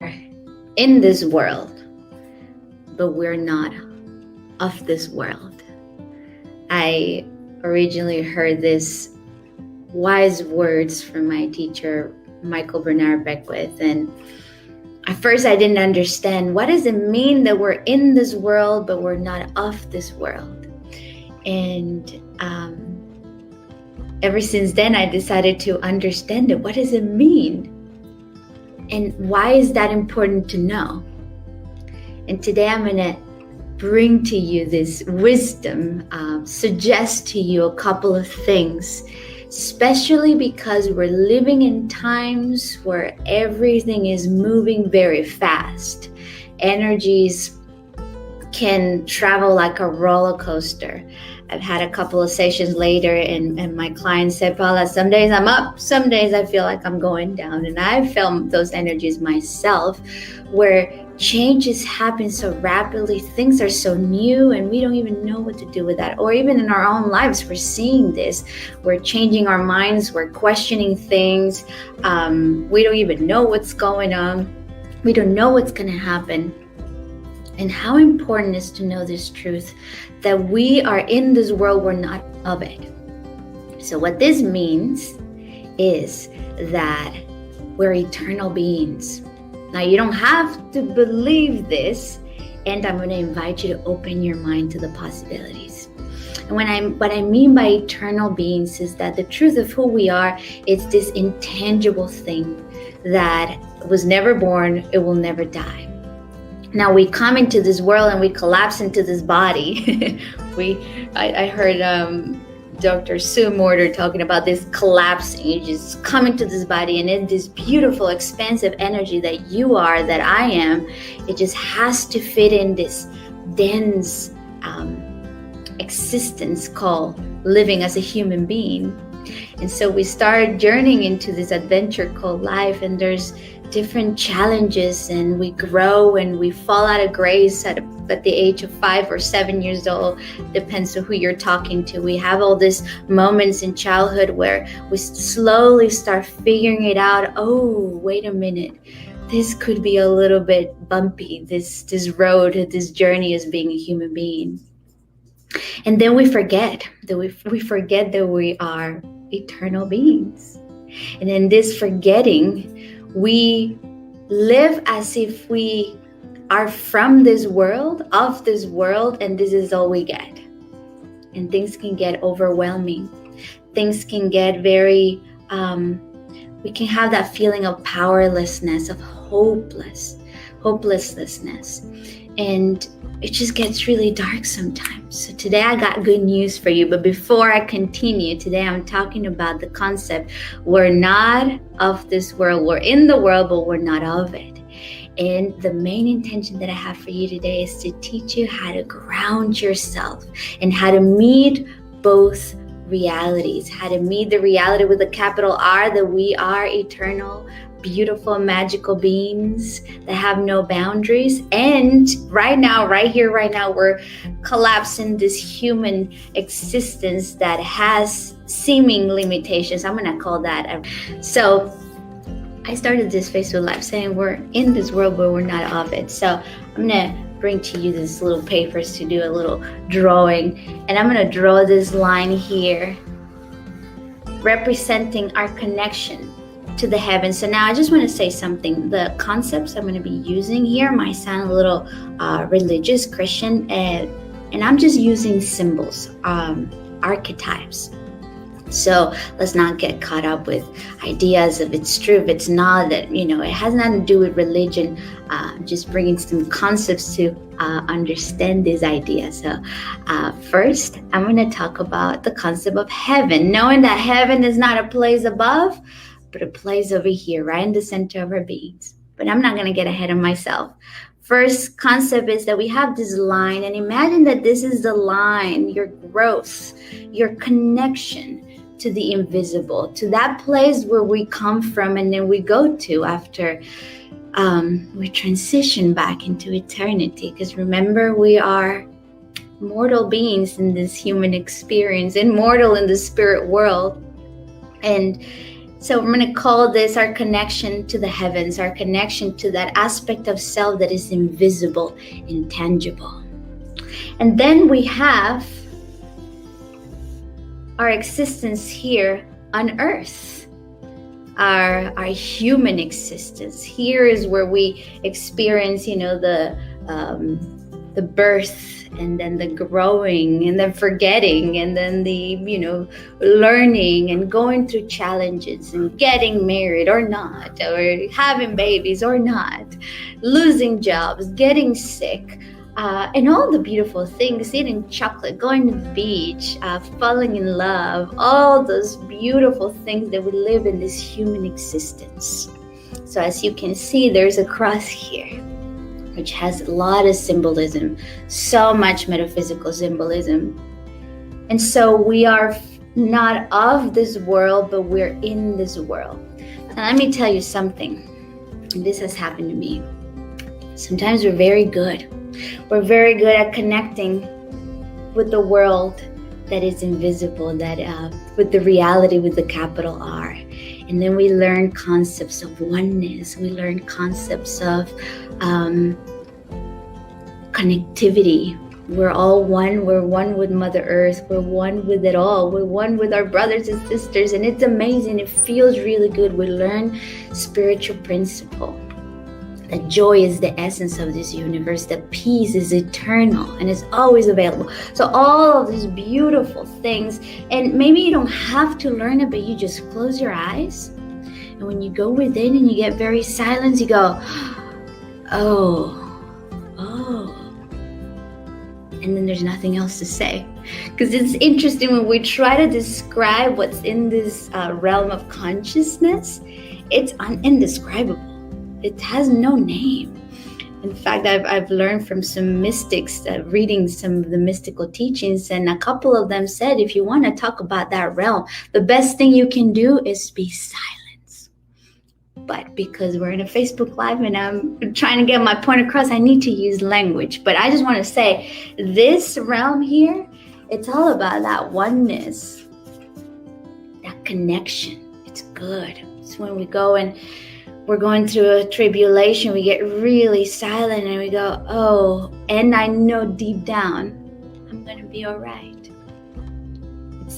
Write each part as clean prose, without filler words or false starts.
in this world, but we're not of this world. I originally heard this wise words from my teacher, Michael Bernard Beckwith, and at first I didn't understand what does it mean that we're in this world, but we're not of this world. And ever since then, I decided to understand it. What does it mean? And why is that important to know? And today I'm going to bring to you this wisdom, suggest to you a couple of things, especially because we're living in times where everything is moving very fast. Energies can travel like a roller coaster. I've had a couple of sessions later and my client said, Paula, some days I'm up, some days I feel like I'm going down. And I've felt those energies myself, where changes happen so rapidly, things are so new and we don't even know what to do with that. Or even in our own lives, we're seeing this. We're changing our minds, we're questioning things. We don't even know what's going on. We don't know what's going to happen. And how important is to know this truth, that we are in this world, we're not of it. So what this means is that we're eternal beings. Now, you don't have to believe this, and I'm going to invite you to open your mind to the possibilities. And what I mean by eternal beings is that the truth of who we are is this intangible thing that was never born, it will never die. Now we come into this world and we collapse into this body. I heard Dr. Sue Morter talking about this collapsing. You just come into this body, and in this beautiful, expansive energy that you are, that I am, it just has to fit in this dense existence called living as a human being. And so we start journeying into this adventure called life, and there's different challenges, and we grow and we fall out of grace at the age of 5 or 7 years old, depends on who you're talking to. We have all these moments in childhood where we slowly start figuring it out. Oh, wait a minute, this could be a little bit bumpy, this road, this journey as being a human being. And then we forget that we forget that we are eternal beings. And in this forgetting, we live as if we are from this world, of this world, and this is all we get. And things can get overwhelming. Things can get very, we can have that feeling of powerlessness, of hopelessness. And it just gets really dark sometimes. So today I got good news for you. But before I continue, today I'm talking about the concept, we're not of this world. We're in the world, but we're not of it. And the main intention that I have for you today is to teach you how to ground yourself and how to meet both realities, how to meet the reality with a capital R, that we are eternal, beautiful, magical beings that have no boundaries. And right now, right here, right now, we're collapsing this human existence that has seeming limitations. I'm going to call that. So I started this Facebook Live saying we're in this world, but we're not of it. So I'm going to bring to you these little papers to do a little drawing. And I'm going to draw this line here, representing our connection to the heavens. So now I just want to say something. The concepts I'm going to be using here might sound a little religious, Christian, and I'm just using symbols, archetypes. So let's not get caught up with ideas if it's true, if it's not, that, it has nothing to do with religion. Just bringing some concepts to understand these ideas. So first, I'm going to talk about the concept of heaven, knowing that heaven is not a place above, but a place over here, right in the center of our beings. But I'm not going to get ahead of myself. First concept is that we have this line, and imagine that this is the line, your growth, your connection to the invisible, to that place where we come from and then we go to after we transition back into eternity. Because remember, we are mortal beings in this human experience, immortal in the spirit world. And So I'm going to call this our connection to the heavens, our connection to that aspect of self that is invisible, intangible. And then we have our existence here on earth, our human existence. Here is where we experience, the birth, and then the growing, and then forgetting, and then the learning and going through challenges, and getting married or not, or having babies or not, losing jobs, getting sick, and all the beautiful things, eating chocolate, going to the beach, falling in love, all those beautiful things that we live in this human existence. So as you can see, there's a cross here, which has a lot of symbolism, so much metaphysical symbolism. And so we are not of this world, but we're in this world. Now let me tell you something, and this has happened to me. Sometimes we're very good. We're very good at connecting with the world that is invisible, with the reality with the capital R. And then we learn concepts of oneness. We learn concepts of connectivity. We're all one. We're one with Mother Earth. We're one with it all. We're one with our brothers and sisters. And it's amazing. It feels really good. We learn spiritual principle. That joy is the essence of this universe. That peace is eternal and is always available. So all of these beautiful things, and maybe you don't have to learn it, but you just close your eyes. And when you go within and you get very silent, you go, oh. And then there's nothing else to say. Because it's interesting when we try to describe what's in this realm of consciousness, it's indescribable. It has no name. In fact, I've learned from some mystics, reading some of the mystical teachings, and a couple of them said, if you want to talk about that realm, the best thing you can do is be silent. But because we're in a Facebook Live and I'm trying to get my point across, I need to use language. But I just want to say, this realm here, it's all about that oneness, that connection. It's good. It's when we go and we're going through a tribulation, we get really silent and we go, oh, and I know deep down, I'm going to be all right.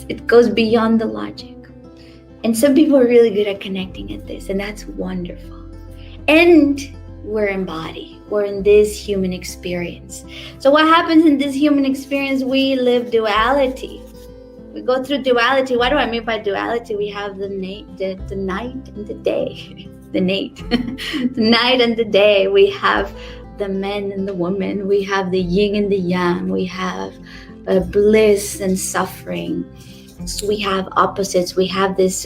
It goes beyond the logic. And some people are really good at connecting at this, and that's wonderful. And we're embodied. We're in this human experience. So what happens in this human experience? We live duality. We go through duality. What do I mean by duality? We have the night and the day. The night and the day. We have the men and the woman. We have the yin and the yang. We have bliss and suffering. So we have opposites. We have this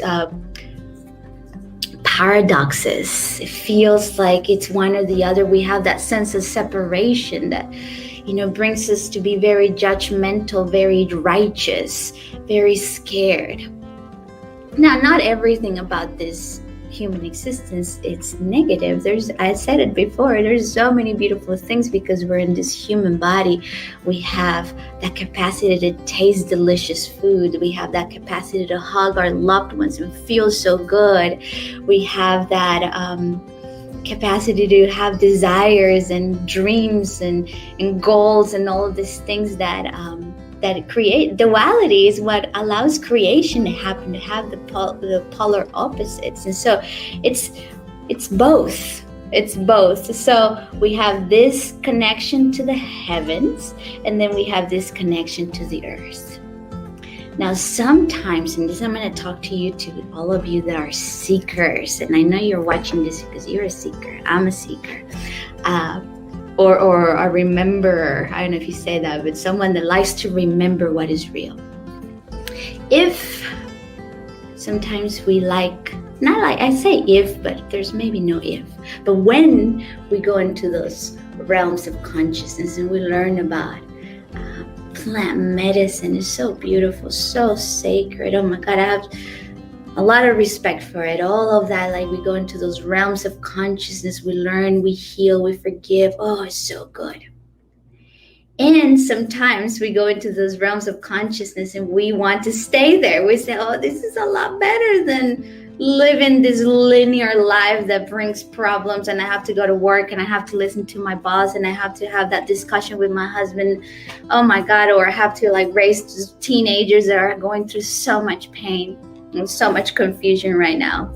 paradoxes. It feels like it's one or the other. We have that sense of separation that, brings us to be very judgmental, very righteous, very scared. Now, not everything about this human existence, it's negative. I said it before, there's so many beautiful things because we're in this human body. We have that capacity to taste delicious food. We have that capacity to hug our loved ones and feel so good. We have that capacity to have desires and dreams and goals and all of these things that create. Duality is what allows creation to happen, to have the polar opposites. And so it's both. It's both. So we have this connection to the heavens, and then we have this connection to the earth. Now, sometimes, and this I'm going to talk to you, to all of you that are seekers, and I know you're watching this because you're a seeker. I'm a seeker. Or a rememberer. I don't know if you say that, but someone that likes to remember what is real. If sometimes we I say if, but there's maybe no if. But when we go into those realms of consciousness and we learn about plant medicine, is so beautiful, so sacred. Oh my God, I have a lot of respect for it. All of that, like we go into those realms of consciousness, we learn, we heal, we forgive. Oh, it's so good. And sometimes we go into those realms of consciousness and we want to stay there. We say, oh, this is a lot better than living this linear life that brings problems, and I have to go to work and I have to listen to my boss and I have to have that discussion with my husband. Oh my God, or I have to raise teenagers that are going through so much pain and so much confusion right now.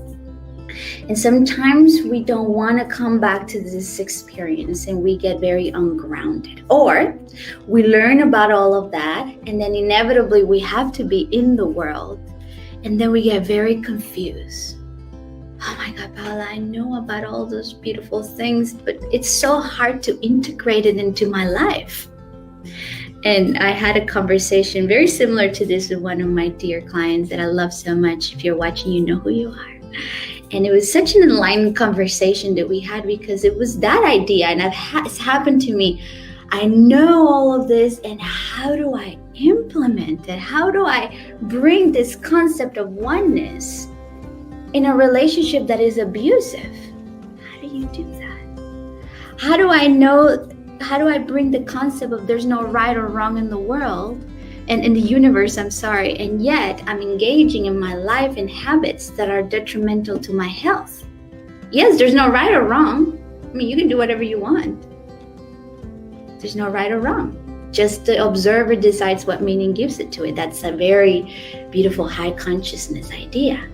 And sometimes we don't want to come back to this experience and we get very ungrounded. Or we learn about all of that and then inevitably we have to be in the world and then we get very confused. Oh my God, Paola, I know about all those beautiful things, but it's so hard to integrate it into my life. And I had a conversation very similar to this with one of my dear clients that I love so much. If you're watching, you know who you are. And it was such an enlightening conversation that we had because it was that idea, and it's happened to me. I know all of this, and how do I implement it? How do I bring this concept of oneness in a relationship that is abusive? How do you do that? How do I bring the concept of there's no right or wrong in the world and in the universe, and yet I'm engaging in my life in habits that are detrimental to my health? Yes, there's no right or wrong. I mean, you can do whatever you want. There's no right or wrong. Just the observer decides what meaning gives it to it. That's a very beautiful high consciousness idea.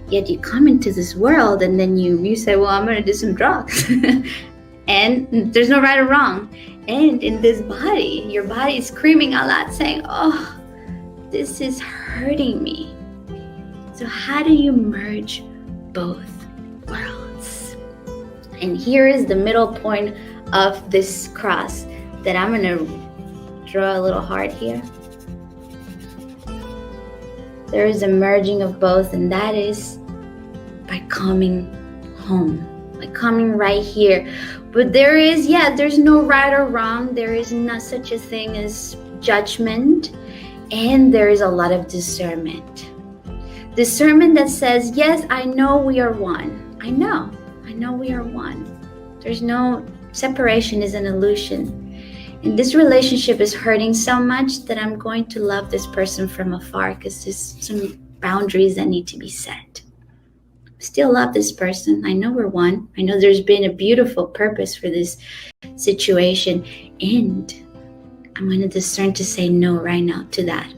Yet you come into this world and then you say, well, I'm going to do some drugs. And there's no right or wrong. And in this body, your body is screaming out loud saying, oh, this is hurting me. So how do you merge both worlds? And here is the middle point of this cross that I'm going to draw a little heart here. There is a merging of both, and that is by coming home, by coming right here. But there's no right or wrong. There is not such a thing as judgment. And there is a lot of discernment. Discernment that says, yes, I know we are one. I know we are one. There's no separation is an illusion. And this relationship is hurting so much that I'm going to love this person from afar because there's some boundaries that need to be set. Still love this person. I know we're one. I know there's been a beautiful purpose for this situation, and I'm going to discern to say no right now to that.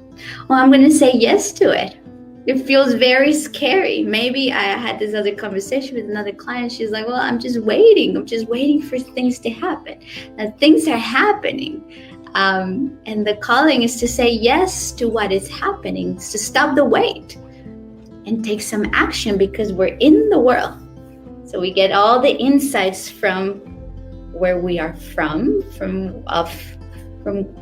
Well, I'm going to say yes to it. It feels very scary. Maybe I had this other conversation with another client. She's like, well, I'm just waiting for things to happen. Now things are happening. And the calling is to say yes to what is happening, to stop the wait and take some action because we're in the world. So we get all the insights from where we are from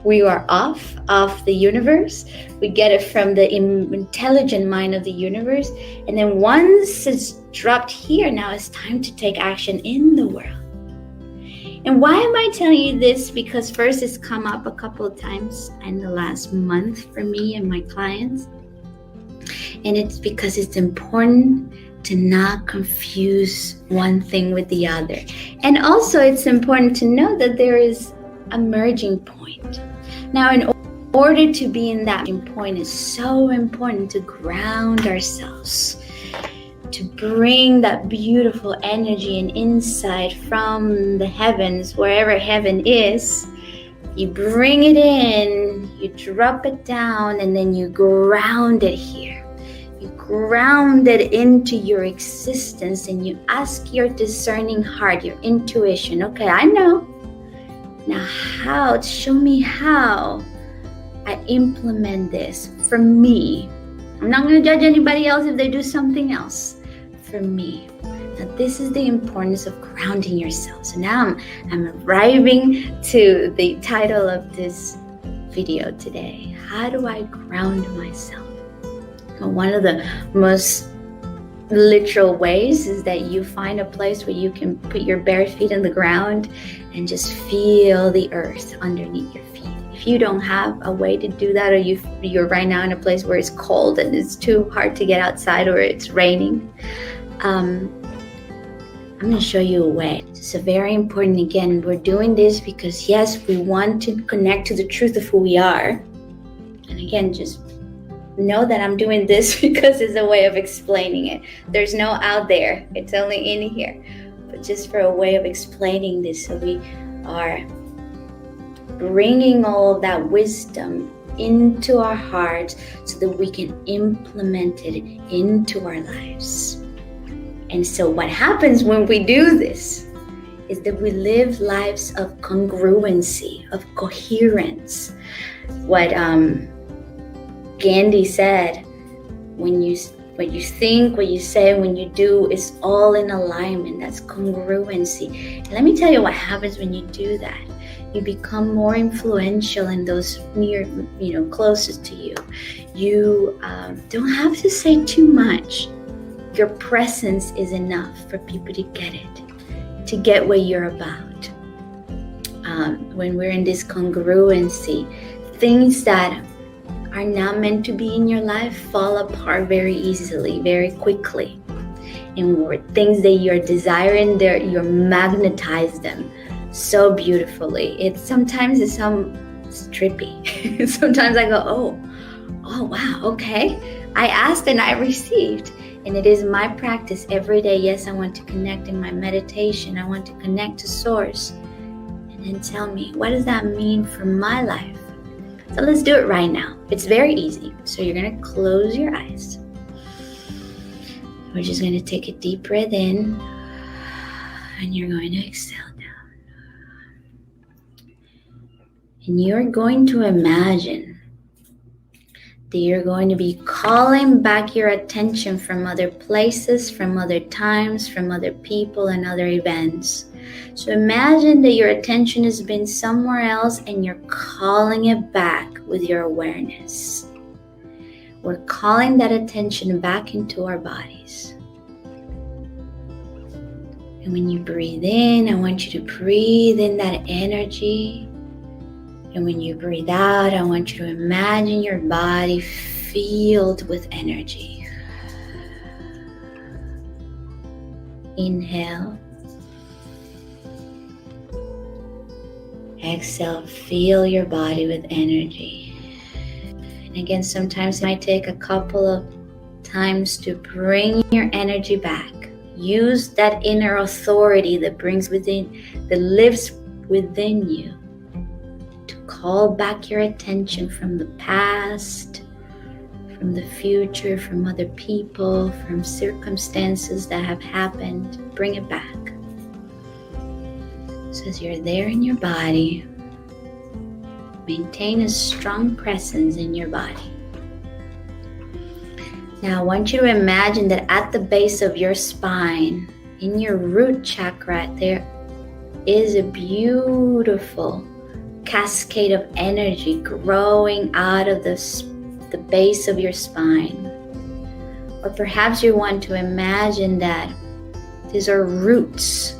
we are off the universe. We get it from the intelligent mind of the universe. And then once it's dropped here, now it's time to take action in the world. And why am I telling you this? Because first, it's come up a couple of times in the last month for me and my clients. And it's because it's important to not confuse one thing with the other. And also it's important to know that there is a merging point. Now, in order to be in that point, it's so important to ground ourselves, to bring that beautiful energy and insight from the heavens, wherever heaven is. You bring it in, you drop it down, and then you ground it here. You ground it into your existence, and you ask your discerning heart, your intuition, okay, I know. Now show me how I implement this for me. I'm not going to judge anybody else if they do something else. For me. Now this is the importance of grounding yourself. So now I'm arriving to the title of this video today. How do I ground myself? Well, one of the most literal ways is that you find a place where you can put your bare feet in the ground and just feel the earth underneath your feet. If you don't have a way to do that, or you're right now in a place where it's cold and it's too hard to get outside, or it's raining, I'm going to show you a way. It's very important. Again, we're doing this because yes, we want to connect to the truth of who we are. And again, just know that I'm doing this because it's a way of explaining it. There's no out there, it's only in here. But just for a way of explaining this, so we are bringing all of that wisdom into our hearts so that we can implement it into our lives. And so what happens when we do this is that we live lives of congruency, of coherence. What Gandhi said, what you think, what you say, when you do is all in alignment. That's congruency. And let me tell you what happens when you do that. You become more influential in those near, closest to you. You don't have to say too much. Your presence is enough for people to get it, to get what you're about. When we're in this congruency, things that are not meant to be in your life fall apart very easily, very quickly. And things that you're desiring, you magnetize them so beautifully. Sometimes it's trippy. Sometimes I go, oh wow, okay. I asked and I received. And it is my practice every day. Yes, I want to connect in my meditation. I want to connect to Source. And then tell me, what does that mean for my life? So let's do it right now. It's very easy. So you're going to close your eyes. We're just going to take a deep breath in. And you're going to exhale down. And you're going to imagine that you're going to be calling back your attention from other places, from other times, from other people and other events. So imagine that your attention has been somewhere else and you're calling it back with your awareness. We're calling that attention back into our bodies. And when you breathe in, I want you to breathe in that energy. And when you breathe out, I want you to imagine your body filled with energy. Inhale. Exhale, fill your body with energy. And again, sometimes it might take a couple of times to bring your energy back. Use that inner authority that lives within you. Call back your attention from the past, from the future, from other people, from circumstances that have happened. Bring it back. So as you're there in your body, maintain a strong presence in your body. Now I want you to imagine that at the base of your spine, in your root chakra, there is a beautiful cascade of energy growing out of the base of your spine. Or perhaps you want to imagine that these are roots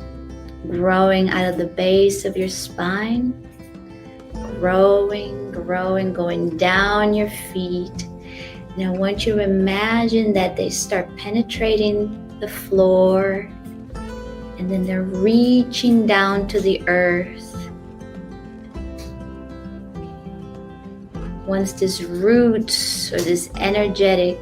growing out of the base of your spine, growing, going down your feet. And I want you to imagine that they start penetrating the floor and then they're reaching down to the earth. Once this roots or this energy,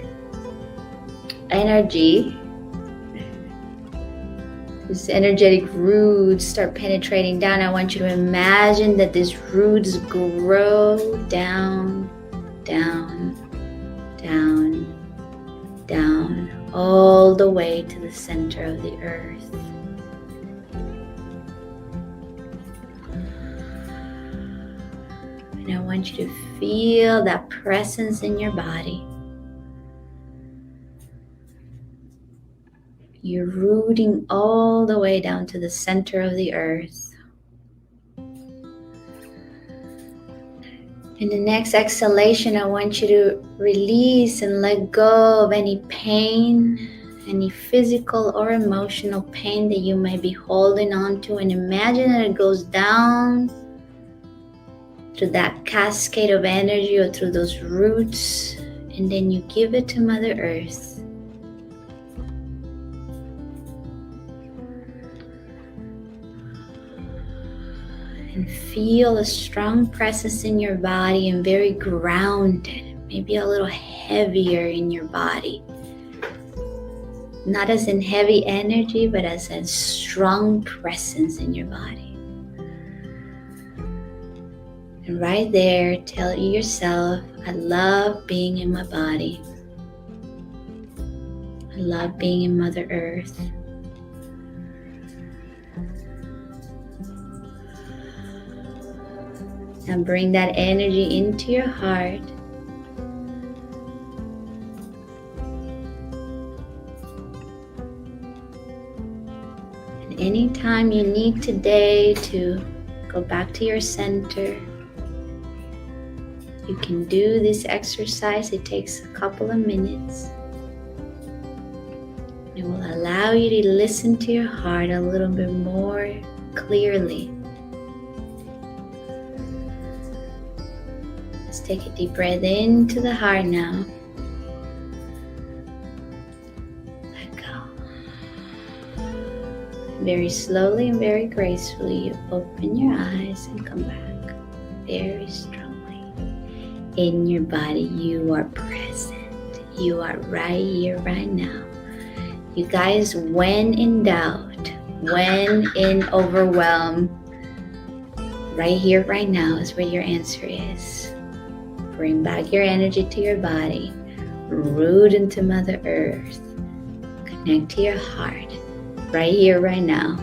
this energetic roots start penetrating down, I want you to imagine that these roots grow down, all the way to the center of the earth. And I want you to feel that presence in your body. You're rooting all the way down to the center of the earth. In the next exhalation, I want you to release and let go of any pain, any physical or emotional pain that you may be holding on to, and imagine that it goes down through that cascade of energy or through those roots, and then you give it to Mother Earth. And feel a strong presence in your body and very grounded, maybe a little heavier in your body. Not as in heavy energy, but as a strong presence in your body. And right there, tell yourself, I love being in my body. I love being in Mother Earth. And bring that energy into your heart. And anytime you need today to go back to your center, you can do this exercise. It takes a couple of minutes. It will allow you to listen to your heart a little bit more clearly. Let's take a deep breath into the heart now. Let go. Very slowly and very gracefully, you open your eyes and come back very strongly. In your body, you are present. You are right here, right now. You guys, when in doubt, when in overwhelm, right here, right now is where your answer is. Bring back your energy to your body. Root into Mother Earth. Connect to your heart. Right here, right now.